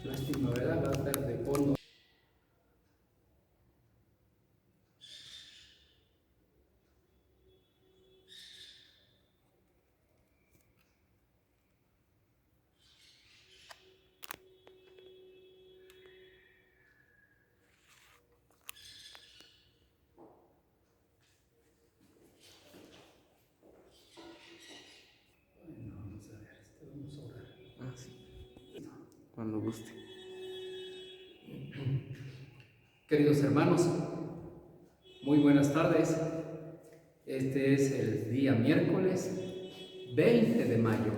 Lástima, ¿verdad? Va a estar de fondo. Bueno, vamos a ver, vamos a orar. Ah, sí. Cuando guste. Queridos hermanos, muy buenas tardes. Este es el día miércoles 20 de mayo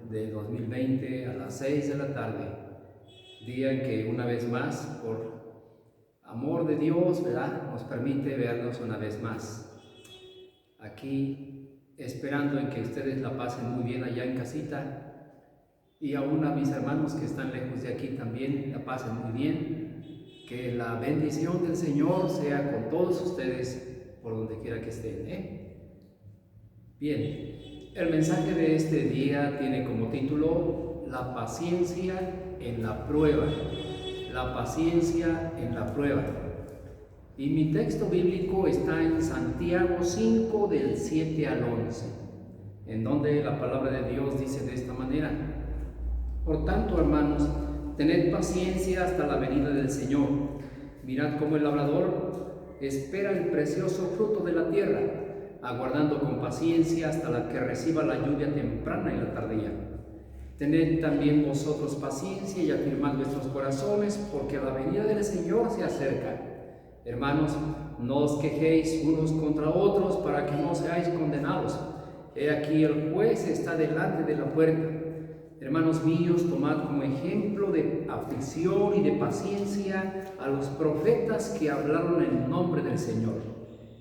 de 2020 a las 6 de la tarde. Día en que una vez más, por amor de Dios, ¿verdad?, nos permite vernos una vez más. Aquí, esperando en que ustedes la pasen muy bien allá en casita, y aún a mis hermanos que están lejos de aquí también la pasen muy bien. Que la bendición del Señor sea con todos ustedes por donde quiera que estén. Bien, el mensaje de este día tiene como título La paciencia en la prueba. La paciencia en la prueba. Y mi texto bíblico está en Santiago 5 del 7 al 11, en donde la palabra de Dios dice de esta manera: Por tanto, hermanos, tened paciencia hasta la venida del Señor. Mirad cómo el labrador espera el precioso fruto de la tierra, aguardando con paciencia hasta la que reciba la lluvia temprana y la tardía. Tened también vosotros paciencia y afirmad vuestros corazones, porque la venida del Señor se acerca. Hermanos, no os quejéis unos contra otros para que no seáis condenados. He aquí el juez está delante de la puerta. Hermanos míos, tomad como ejemplo de aflicción y de paciencia a los profetas que hablaron en nombre del Señor.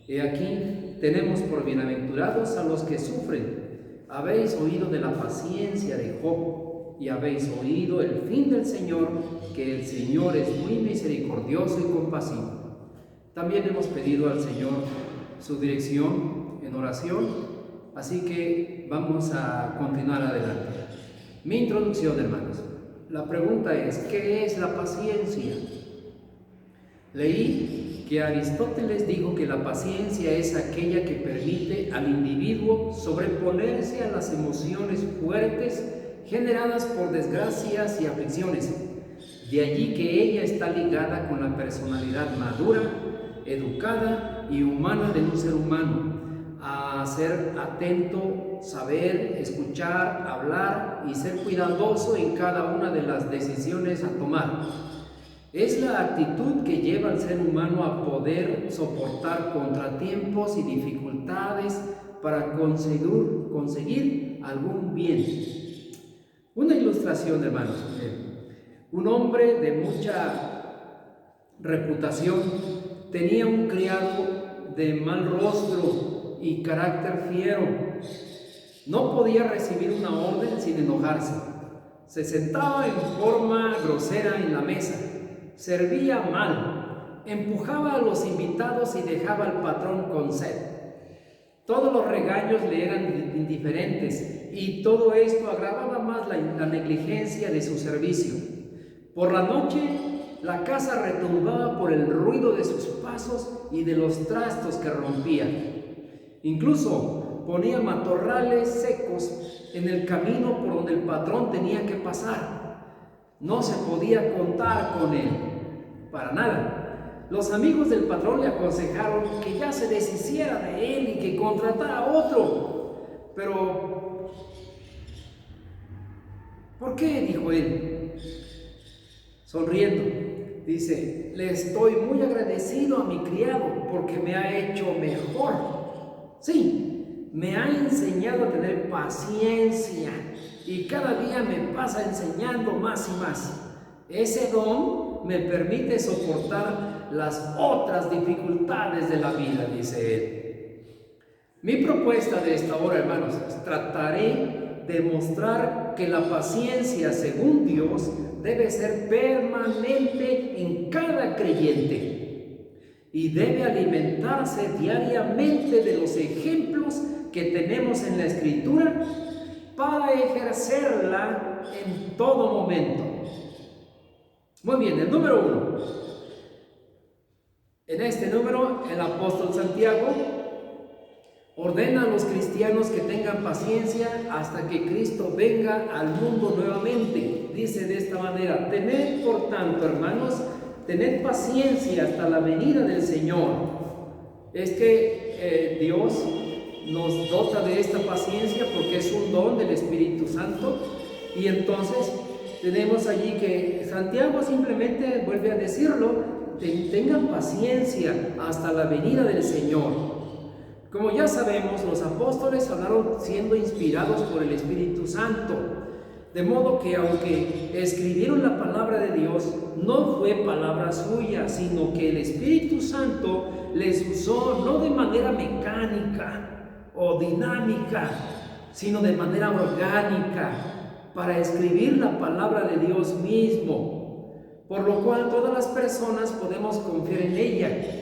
He aquí, tenemos por bienaventurados a los que sufren. Habéis oído de la paciencia de Job, y habéis oído el fin del Señor, que el Señor es muy misericordioso y compasivo. También hemos pedido al Señor su dirección en oración, así que vamos a continuar adelante. Mi introducción, hermanos. La pregunta es, ¿qué es la paciencia? Leí que Aristóteles dijo que la paciencia es aquella que permite al individuo sobreponerse a las emociones fuertes generadas por desgracias y aflicciones. De allí que ella está ligada con la personalidad madura, educada y humana de un ser humano, a ser atento, saber, escuchar, hablar y ser cuidadoso en cada una de las decisiones a tomar. Es la actitud que lleva al ser humano a poder soportar contratiempos y dificultades para conseguir algún bien. Una ilustración, hermanos. Un hombre de mucha reputación tenía un criado de mal rostro y carácter fiero. No podía recibir una orden sin enojarse. Se sentaba en forma grosera en la mesa, servía mal, empujaba a los invitados y dejaba al patrón con sed. Todos los regaños le eran indiferentes y todo esto agravaba más la negligencia de su servicio. Por la noche, la casa retumbaba por el ruido de sus pasos y de los trastos que rompía. Incluso ponía matorrales secos en el camino por donde el patrón tenía que pasar. No se podía contar con él, para nada. Los amigos del patrón le aconsejaron que ya se deshiciera de él y que contratara a otro. Pero, ¿por qué?, dijo él, sonriendo. Dice: le estoy muy agradecido a mi criado porque me ha hecho mejor. Sí, me ha enseñado a tener paciencia y cada día me pasa enseñando más y más. Ese don me permite soportar las otras dificultades de la vida, dice él. Mi propuesta de esta hora, hermanos, trataré de mostrar que la paciencia, según Dios, debe ser permanente en cada creyente y debe alimentarse diariamente de los ejemplos que tenemos en la Escritura para ejercerla en todo momento. Muy bien, el número 1. En este número, el apóstol Santiago ordena a los cristianos que tengan paciencia hasta que Cristo venga al mundo nuevamente. Dice de esta manera: tened por tanto, hermanos, tened paciencia hasta la venida del Señor. Es que Dios nos dota de esta paciencia porque es un don del Espíritu Santo. Y entonces tenemos allí que Santiago simplemente vuelve a decirlo: tengan paciencia hasta la venida del Señor. Como ya sabemos, los apóstoles hablaron siendo inspirados por el Espíritu Santo, de modo que aunque escribieron la palabra de Dios, no fue palabra suya, sino que el Espíritu Santo les usó no de manera mecánica o dinámica, sino de manera orgánica para escribir la palabra de Dios mismo, por lo cual todas las personas podemos confiar en ella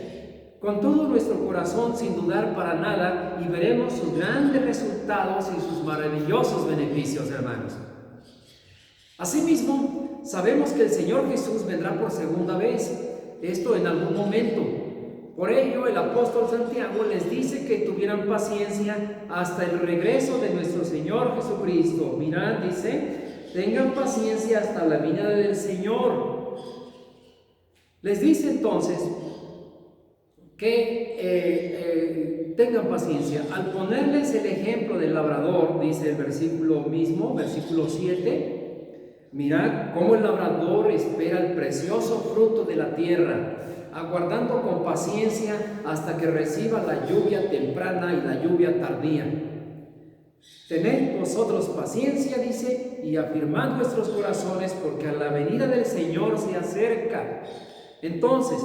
con todo nuestro corazón, sin dudar para nada, y veremos sus grandes resultados y sus maravillosos beneficios, hermanos. Asimismo, sabemos que el Señor Jesús vendrá por segunda vez, esto en algún momento. Por ello, el apóstol Santiago les dice que tuvieran paciencia hasta el regreso de nuestro Señor Jesucristo. Mirad, dice, tengan paciencia hasta la venida del Señor. Les dice entonces que tengan paciencia. Al ponerles el ejemplo del labrador, dice el versículo mismo, versículo 7, mirad cómo el labrador espera el precioso fruto de la tierra, aguardando con paciencia hasta que reciba la lluvia temprana y la lluvia tardía. Tened vosotros paciencia, dice, y afirmad vuestros corazones, porque a la venida del Señor se acerca. Entonces,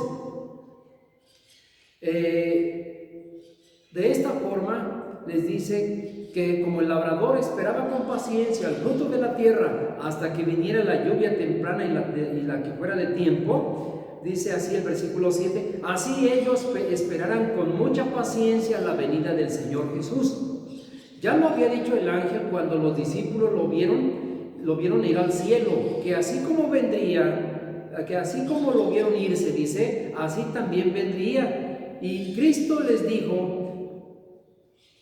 de esta forma les dice que como el labrador esperaba con paciencia el fruto de la tierra hasta que viniera la lluvia temprana y la que fuera de tiempo, dice así el versículo 7, así ellos esperarán con mucha paciencia la venida del Señor Jesús. Ya lo había dicho el ángel cuando los discípulos lo vieron ir al cielo, que así como lo vieron irse, dice, así también vendría. Y Cristo les dijo,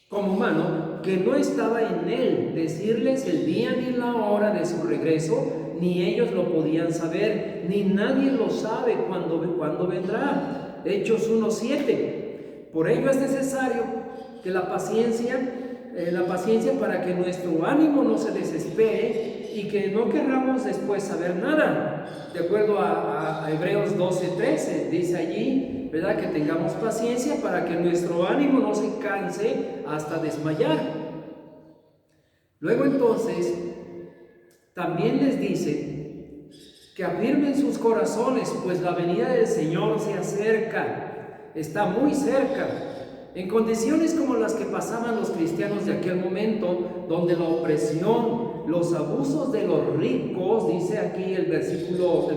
como humano, que no estaba en él decirles el día ni la hora de su regreso, ni ellos lo podían saber, ni nadie lo sabe cuándo vendrá. Hechos 1:7. Por ello es necesario que la paciencia para que nuestro ánimo no se desespere y que no querramos después saber nada. De acuerdo a Hebreos 12:13, dice allí, ¿verdad?, que tengamos paciencia para que nuestro ánimo no se canse hasta desmayar. Luego entonces, también les dice que afirmen sus corazones, pues la venida del Señor se acerca, está muy cerca. En condiciones como las que pasaban los cristianos de aquel momento, donde la opresión, los abusos de los ricos, dice aquí el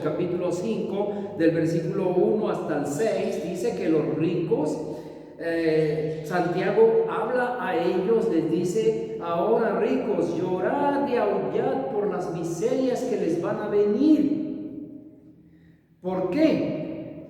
capítulo 5, del versículo 1 hasta el 6, dice que los ricos, Santiago habla a ellos, les dice, ahora ricos, llorad y aullad por las miserias que les van a venir. ¿Por qué?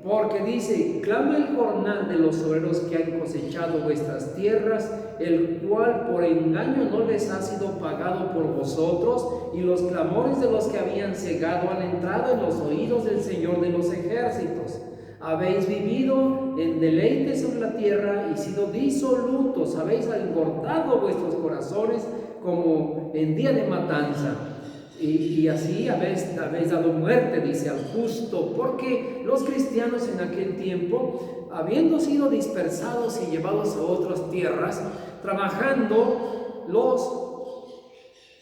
Porque dice, clama el jornal de los obreros que han cosechado vuestras tierras, el cual por engaño no les ha sido pagado por vosotros, y los clamores de los que habían cegado han entrado en los oídos del Señor de los ejércitos. Habéis vivido en deleite sobre la tierra y sido disolutos, habéis engordado vuestros corazones como en día de matanza. Y así habéis dado muerte, dice, al justo, porque los cristianos en aquel tiempo, habiendo sido dispersados y llevados a otras tierras, trabajando, los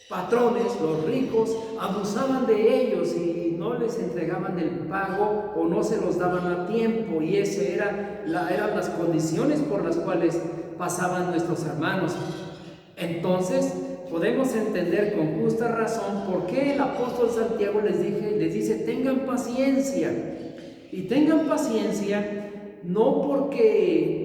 patrones, los ricos, abusaban de ellos y no les entregaban el pago o no se los daban a tiempo, y esas eran las condiciones por las cuales pasaban nuestros hermanos. Entonces, podemos entender con justa razón por qué el apóstol Santiago les dice, tengan paciencia. Y tengan paciencia no porque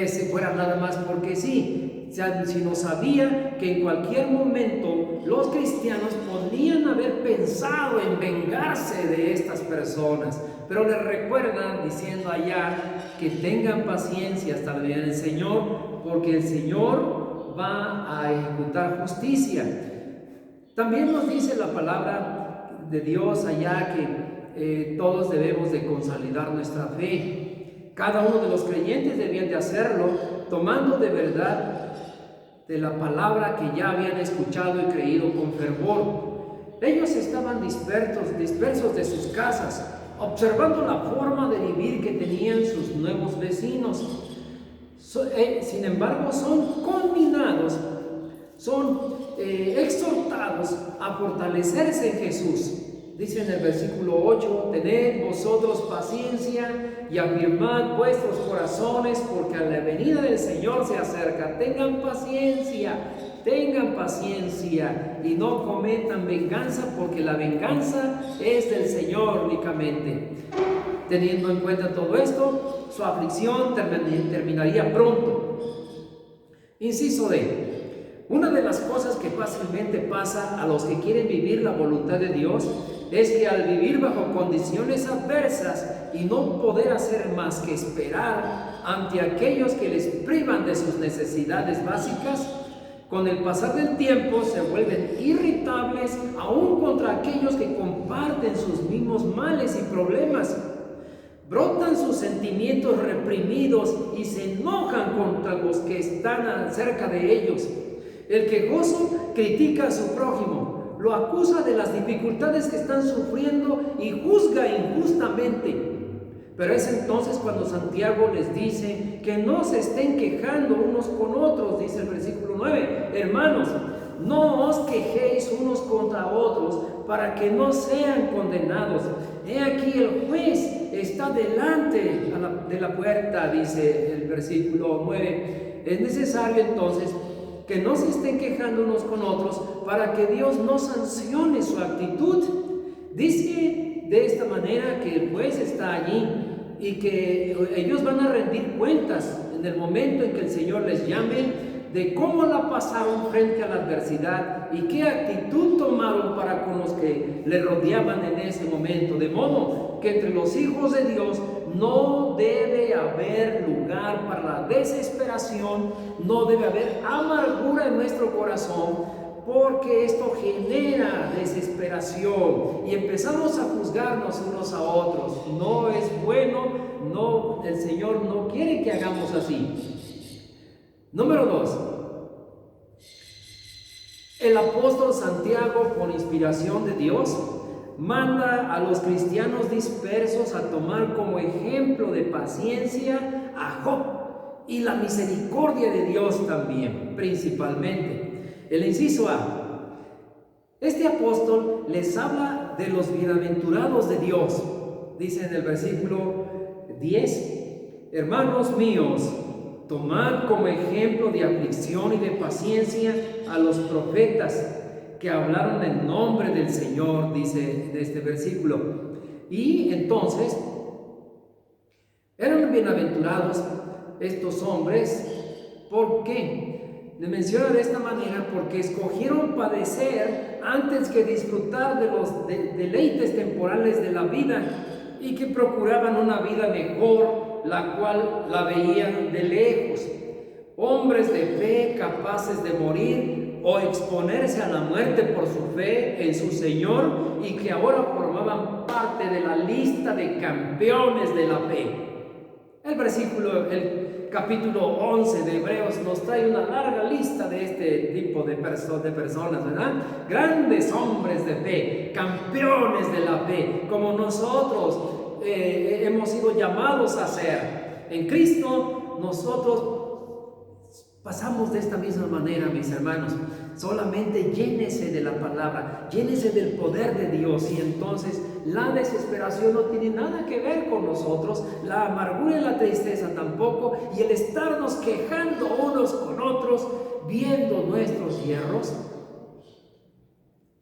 se fuera nada más porque sí, sino sabía que en cualquier momento los cristianos podrían haber pensado en vengarse de estas personas. Pero les recuerda diciendo allá que tengan paciencia hasta el día del Señor, porque el Señor va a ejecutar justicia. También nos dice la palabra de Dios allá que todos debemos de consolidar nuestra fe. Cada uno de los creyentes debían de hacerlo, tomando de verdad de la palabra que ya habían escuchado y creído con fervor. Ellos estaban dispersos de sus casas, observando la forma de vivir que tenían sus nuevos vecinos. Sin embargo, son conminados, son exhortados a fortalecerse en Jesús. Dice en el versículo 8: tened vosotros paciencia y afirmad vuestros corazones, porque a la venida del Señor se acerca. Tengan paciencia y no cometan venganza, porque la venganza es del Señor únicamente. Teniendo en cuenta todo esto, su aflicción terminaría pronto. Inciso D: una de las cosas que fácilmente pasa a los que quieren vivir la voluntad de Dios es que al vivir bajo condiciones adversas y no poder hacer más que esperar ante aquellos que les privan de sus necesidades básicas, con el pasar del tiempo se vuelven irritables aún contra aquellos que comparten sus mismos males y problemas. Brotan sus sentimientos reprimidos y se enojan contra los que están cerca de ellos. El quejoso critica a su prójimo, lo acusa de las dificultades que están sufriendo y juzga injustamente. Pero es entonces cuando Santiago les dice que no se estén quejando unos con otros. Dice el versículo 9: hermanos, no os quejéis unos contra otros para que no sean condenados. He aquí el juez está delante de la puerta, dice el versículo 9. Es necesario entonces que no se estén quejando unos con otros para que Dios no sancione su actitud. Dice de esta manera que el juez está allí y que ellos van a rendir cuentas en el momento en que el Señor les llame, de cómo la pasaron frente a la adversidad y qué actitud tomaron para con los que le rodeaban en ese momento. De modo que entre los hijos de Dios no debe haber lugar para la desesperación, no debe haber amargura en nuestro corazón, porque esto genera desesperación y empezamos a juzgarnos unos a otros. No es bueno, no, el Señor no quiere que hagamos así. Número 2. El apóstol Santiago, por inspiración de Dios, manda a los cristianos dispersos a tomar como ejemplo de paciencia a Job y la misericordia de Dios también, principalmente. El inciso A: este apóstol les habla de los bienaventurados de Dios. Dice en el versículo 10: hermanos míos, tomad como ejemplo de aflicción y de paciencia a los profetas que hablaron en nombre del Señor, dice de este versículo. Y entonces, eran bienaventurados estos hombres. ¿Por qué? Le menciona de esta manera porque escogieron padecer antes que disfrutar de los deleites temporales de la vida, y que procuraban una vida mejor, la cual la veían de lejos. Hombres de fe capaces de morir o exponerse a la muerte por su fe en su Señor, y que ahora formaban parte de la lista de campeones de la fe. El capítulo 11 de Hebreos nos trae una larga lista de este tipo de personas, ¿verdad? Grandes hombres de fe, campeones de la fe, como nosotros hemos sido llamados a ser. En Cristo nosotros pasamos de esta misma manera, mis hermanos. Solamente llénese de la palabra, llénese del poder de Dios, y entonces la desesperación no tiene nada que ver con nosotros, la amargura y la tristeza tampoco, y el estarnos quejando unos con otros, viendo nuestros hierros,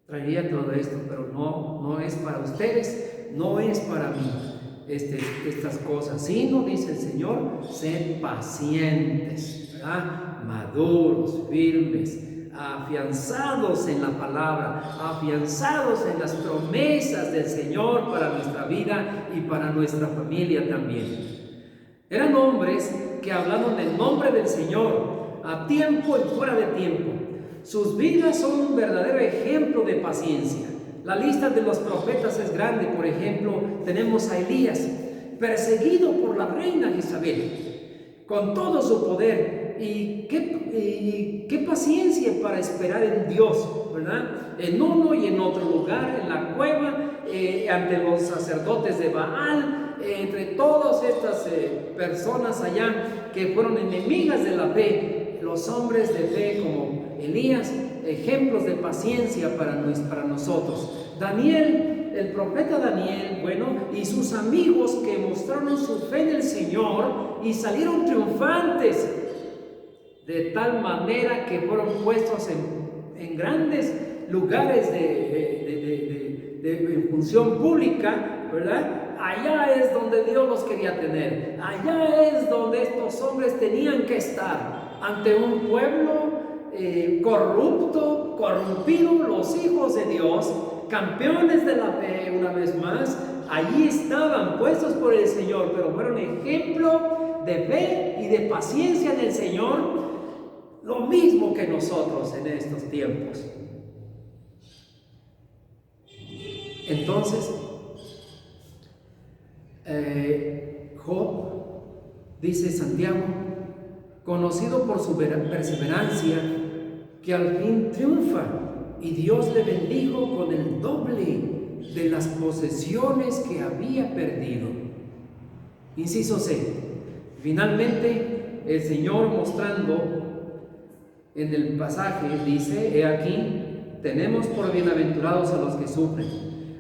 traería todo esto. Pero no es para ustedes, no es para mí. estas cosas, sino, dice el Señor, sed pacientes, ¿verdad? Maduros, firmes, afianzados en la palabra, afianzados en las promesas del Señor para nuestra vida y para nuestra familia también. Eran hombres que hablaron del nombre del Señor a tiempo y fuera de tiempo. Sus vidas son un verdadero ejemplo de paciencia. La lista de los profetas es grande. Por ejemplo, tenemos a Elías, perseguido por la reina Jezabel, con todo su poder. Y qué paciencia para esperar en Dios, ¿verdad? En uno y en otro lugar, en la cueva, ante los sacerdotes de Baal, entre todas estas personas allá que fueron enemigas de la fe, los hombres de fe como Elías, ejemplos de paciencia para nosotros. Daniel, el profeta Daniel, bueno, y sus amigos que mostraron su fe en el Señor y salieron triunfantes, de tal manera que fueron puestos en grandes lugares de función pública, ¿verdad? Allá es donde Dios los quería tener. Allá es donde estos hombres tenían que estar, ante un pueblo corrupto, corrompido. Los hijos de Dios, campeones de la fe, una vez más, allí estaban puestos por el Señor, pero fueron ejemplo de fe y de paciencia del Señor, lo mismo que nosotros en estos tiempos. Entonces, Job, dice Santiago, conocido por su perseverancia, que al fin triunfa, y Dios le bendijo con el doble de las posesiones que había perdido. Inciso C. Finalmente, el Señor mostrando en el pasaje, dice, he aquí, tenemos por bienaventurados a los que sufren.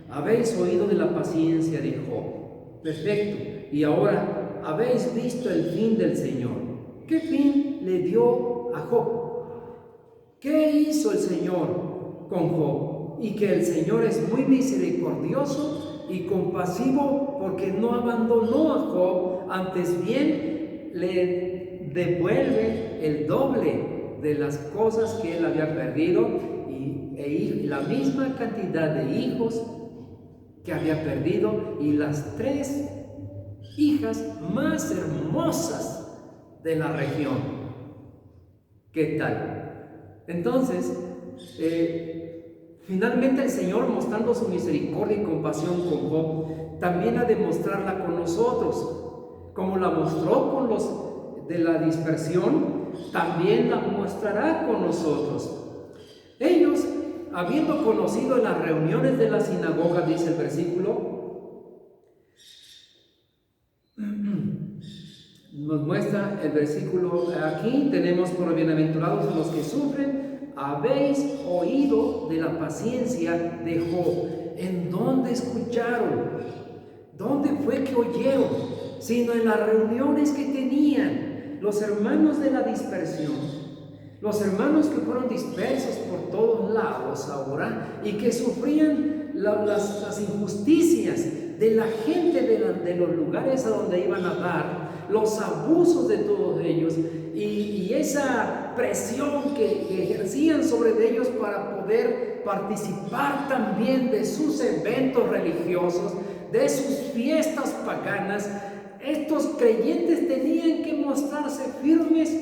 Habéis oído de la paciencia de Job. Perfecto. Y ahora, habéis visto el fin del Señor. ¿Qué fin le dio a Job? ¿Qué hizo el Señor con Job? Y que el Señor es muy misericordioso y compasivo, porque no abandonó a Job, antes bien le devuelve el doble de las cosas que él había perdido y la misma cantidad de hijos que había perdido, y las 3 hijas más hermosas de la región. ¿Qué tal? Entonces, finalmente el Señor, mostrando su misericordia y compasión con Job, también ha de mostrarla con nosotros, como la mostró con los de la dispersión, también la mostrará con nosotros. Ellos, habiendo conocido en las reuniones de la sinagoga, dice el versículo, nos muestra el versículo aquí, tenemos por bienaventurados a los que sufren. Habéis oído de la paciencia de Job. ¿En dónde escucharon? ¿Dónde fue que oyeron? Sino en las reuniones que tenían los hermanos de la dispersión, los hermanos que fueron dispersos por todos lados ahora y que sufrían las injusticias de la gente de los lugares a donde iban a dar, los abusos de todos ellos y esa presión que ejercían sobre ellos para poder participar también de sus eventos religiosos, de sus fiestas paganas. Estos creyentes tenían que mostrarse firmes,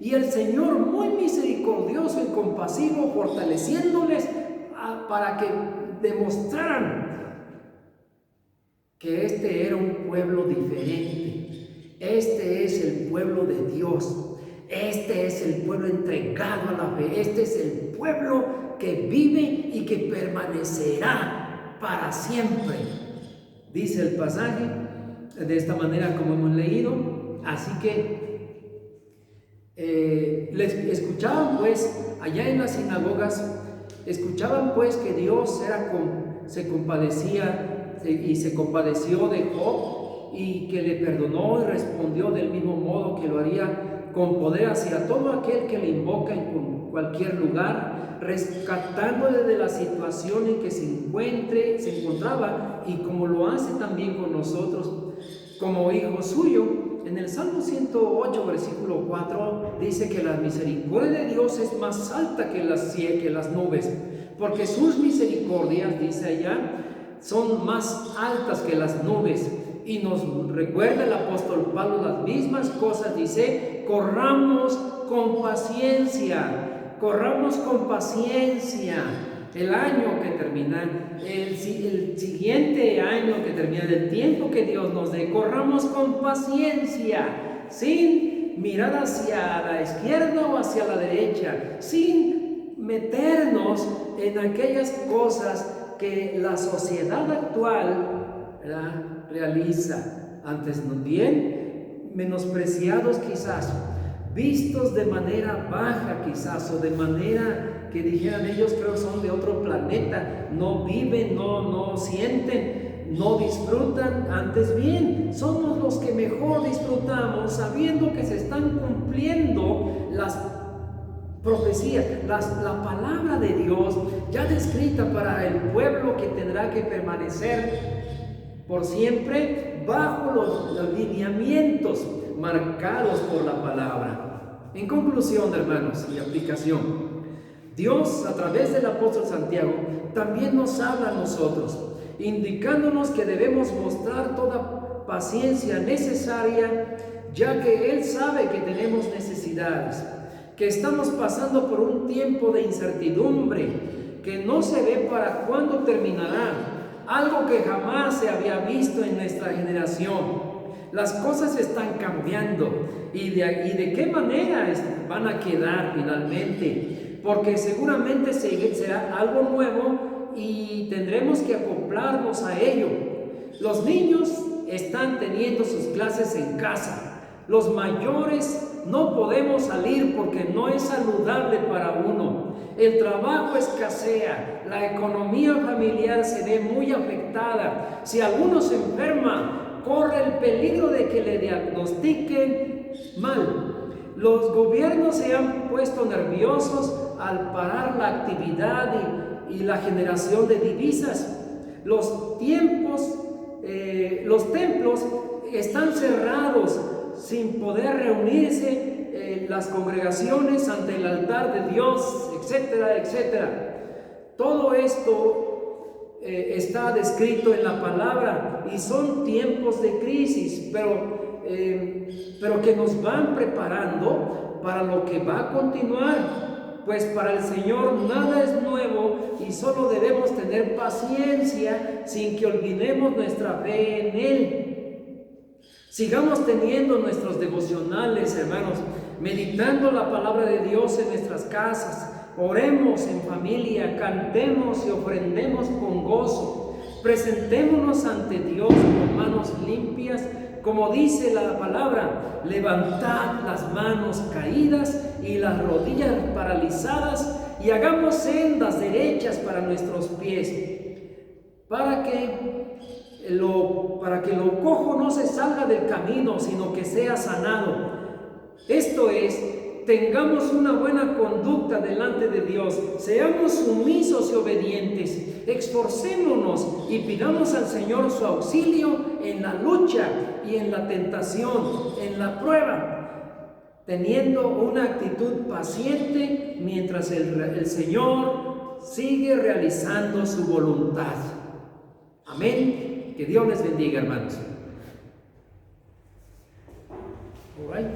y el Señor, muy misericordioso y compasivo, fortaleciéndoles para que demostraran que este era un pueblo diferente. Este es el pueblo de Dios. Este es el pueblo entregado a la fe. Este es el pueblo que vive y que permanecerá para siempre. Dice el pasaje de esta manera como hemos leído. Así que les escuchaban pues allá en las sinagogas, escuchaban pues que Dios se compadecía y se compadeció de Job, y que le perdonó y respondió del mismo modo que lo haría con poder hacia todo aquel que le invoca cualquier lugar, rescatándole de la situación en que se encontraba, y como lo hace también con nosotros como hijo suyo. En el Salmo 108, versículo 4, dice que la misericordia de Dios es más alta que las nubes, porque sus misericordias, dice allá, son más altas que las nubes. Y nos recuerda el apóstol Pablo las mismas cosas, dice: corramos con paciencia, corramos con paciencia el año que termina, el siguiente año que termina, el tiempo que Dios nos dé. Corramos con paciencia, sin mirar hacia la izquierda o hacia la derecha, sin meternos en aquellas cosas que la sociedad actual, ¿verdad?, realiza. Antes bien menospreciados quizás, vistos de manera baja quizás, o de manera que dijeran ellos, creo son de otro planeta, no viven, no sienten, no disfrutan. Antes bien, somos los que mejor disfrutamos, sabiendo que se están cumpliendo las profecías, la palabra de Dios ya descrita para el pueblo que tendrá que permanecer por siempre bajo los lineamientos marcados por la palabra. En conclusión, hermanos, y aplicación, Dios, a través del apóstol Santiago, también nos habla a nosotros, indicándonos que debemos mostrar toda paciencia necesaria, ya que Él sabe que tenemos necesidades, que estamos pasando por un tiempo de incertidumbre, que no se ve para cuándo terminará, algo que jamás se había visto en nuestra generación. Las cosas están cambiando, y de qué manera van a quedar finalmente, porque seguramente será algo nuevo y tendremos que acoplarnos a ello. Los niños están teniendo sus clases en casa, los mayores no podemos salir porque no es saludable para uno, el trabajo escasea, la economía familiar se ve muy afectada. Si alguno se enferma, corre el peligro de que le diagnostiquen mal. Los gobiernos se han puesto nerviosos al parar la actividad y la generación de divisas. Los templos están cerrados, sin poder reunirse las congregaciones ante el altar de Dios, etcétera, etcétera. Todo esto está descrito en la palabra, y son tiempos de crisis, pero que nos van preparando para lo que va a continuar, pues para el Señor nada es nuevo, y solo debemos tener paciencia sin que olvidemos nuestra fe en Él. Sigamos teniendo nuestros devocionales, hermanos, meditando la palabra de Dios en nuestras casas, oremos en familia, cantemos y ofrendemos con gozo, presentémonos ante Dios con manos limpias, como dice la palabra: levantad las manos caídas y las rodillas paralizadas, y hagamos sendas derechas para nuestros pies, para que lo cojo no se salga del camino, sino que sea sanado. Esto es, tengamos una buena conducta delante de Dios, seamos sumisos y obedientes, esforcémonos y pidamos al Señor su auxilio en la lucha y en la tentación, en la prueba, teniendo una actitud paciente mientras el Señor sigue realizando su voluntad. Amén. Que Dios les bendiga, hermanos. All right.